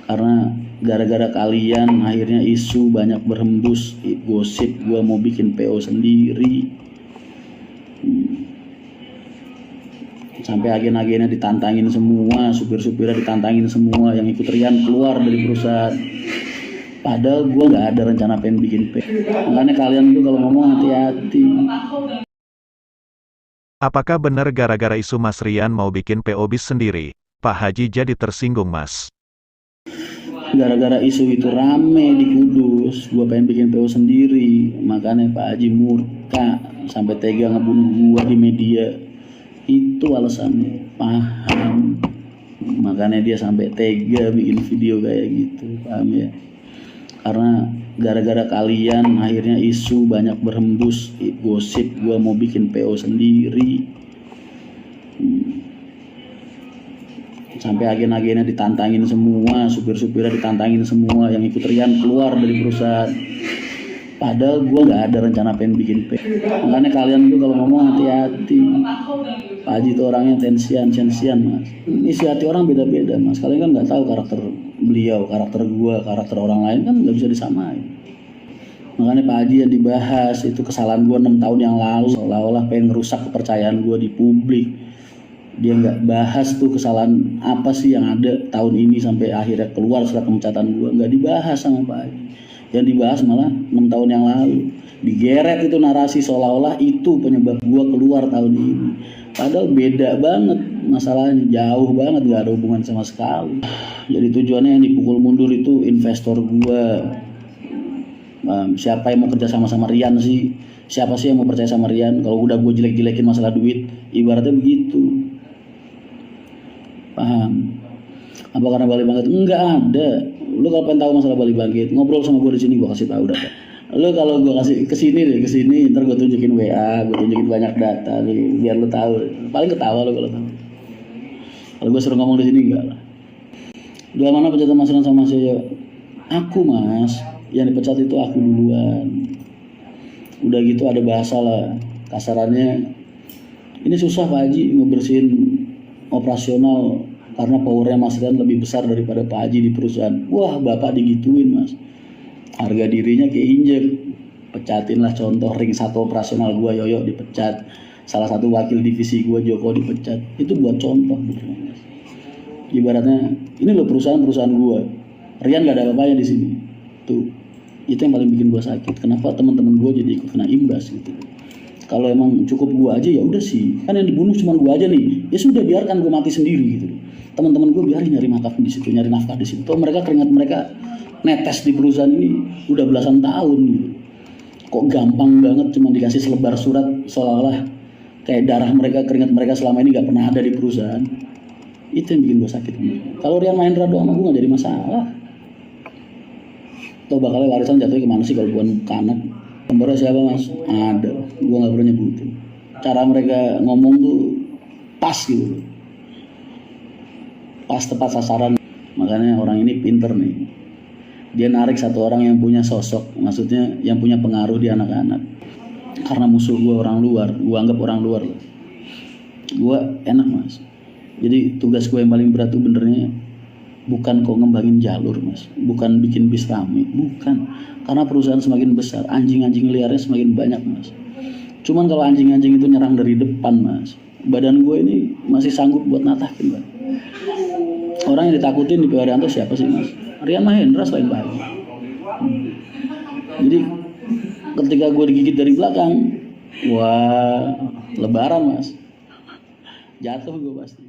karena gara-gara kalian akhirnya isu banyak berhembus, gosip gua mau bikin PO sendiri. Sampai agen-agennya ditantangin semua, supir-supirnya ditantangin semua, yang ikut Rian keluar dari perusahaan. Padahal gue nggak ada rencana pengen bikin PO. Makanya kalian tuh kalau ngomong hati-hati. Apakah benar gara-gara isu Mas Rian mau bikin PO bis sendiri, Pak Haji jadi tersinggung Mas? Gara-gara isu itu rame di Kudus, gue pengen bikin PO sendiri. Makanya Pak Haji murka sampai tega ngebunuh gue di media. Itu alasannya, paham. Makanya dia sampai tega bikin video kayak gitu, paham ya? Karena gara-gara kalian akhirnya isu banyak berhembus, gosip gua mau bikin PO sendiri. Sampai agen-agennya ditantangin semua, supir-supirnya ditantangin semua, yang ikut Rian keluar dari perusahaan. Padahal gue nggak ada rencana pengen bikin PO. Makanya kalian tuh kalau ngomong hati-hati. Pak Haji itu orangnya tensian mas. Isi hati orang beda-beda mas. Kalian kan nggak tahu karakter beliau, karakter gue, karakter orang lain kan nggak bisa disamain. Makanya Pak Haji yang dibahas itu kesalahan gue 6 tahun yang lalu, seolah-olah pengen ngerusak kepercayaan gue di publik. Dia nggak bahas tuh kesalahan apa sih yang ada tahun ini sampai akhirnya keluar surat pemecatan gue, nggak dibahas sama Pak Haji. Yang dibahas malah 6 tahun yang lalu. Digeret itu narasi seolah-olah itu penyebab gua keluar tahun ini. Padahal beda banget masalahnya, jauh banget, gak ada hubungan sama sekali. Jadi tujuannya yang dipukul mundur itu investor gua. Siapa yang mau kerja sama Rian sih? Siapa sih yang mau percaya sama Rian? Kalau udah gua jelek-jelekin masalah duit, ibaratnya begitu. Paham? Apa karena Bali Bangkit? Enggak ada. Lu kalau pengen tahu masalah Bali Bangkit, ngobrol sama gue di sini, gue kasih tahu data. Lu kalau gue kasih kesini, ntar gue tunjukin WA, gue tunjukin banyak data nih, biar lu tahu. Paling ketawa lu kalau tahu. Kalau gue suruh ngomong di sini enggak lah. Dua mana pencatatan Mas Rian sama saya? Aku mas, yang dipecat itu aku duluan. Udah gitu ada bahasa lah, kasarannya. Ini susah Pak Haji ngebersihin operasional karena powernya Mas Rian lebih besar daripada Pak Haji di perusahaan. Wah bapak digituin mas, harga dirinya keinjek. Pecatin lah contoh ring 1 operasional gua Yoyo dipecat, salah satu wakil divisi gua Joko dipecat. Itu buat contoh. Ibaratnya ini loh perusahaan gua, Rian gak ada apa-apanya di sini. Tuh itu yang paling bikin gua sakit. Kenapa teman-teman gua jadi ikut kena imbas gitu? Kalau emang cukup gua aja ya udah sih, kan yang dibunuh cuma gua aja nih. Ya sudah biarkan gua mati sendiri gitu. Teman-teman gue biarin nyari nafkah di situ, nyari nafkah di situ. Tuh mereka keringat mereka netes di perusahaan ini udah belasan tahun gitu. Kok gampang banget cuma dikasih selebar surat seolah-olah kayak darah mereka, keringat mereka selama ini gak pernah ada di perusahaan. Itu yang bikin gue sakit. Kalau Rian Mahendra doang gue gak jadi masalah. Tuh bakalnya warisan jatuhnya kemana sih kalau bukan ke anak? Pembornya siapa mas? Ada, gue gak perlu nyebutin. Cara mereka ngomong tuh pas gitu, pas tepat sasaran. Makanya orang ini pinter nih, dia narik satu orang yang punya sosok, maksudnya yang punya pengaruh di anak-anak. Karena musuh gue orang luar, gue anggap orang luar loh. Gue enak mas, jadi tugas gue yang paling berat tuh benernya bukan kok ngembangin jalur mas, bukan bikin bis rame, bukan. Karena perusahaan semakin besar, anjing-anjing liarnya semakin banyak mas. Cuman kalau anjing-anjing itu nyerang dari depan mas, badan gue ini masih sanggup buat natakin mas. Orang yang ditakutin di PO Rianto siapa sih mas? Rian Mahendra selain Pak Haji. Jadi ketika gue digigit dari belakang, wah lebaran mas, jatuh gue pasti.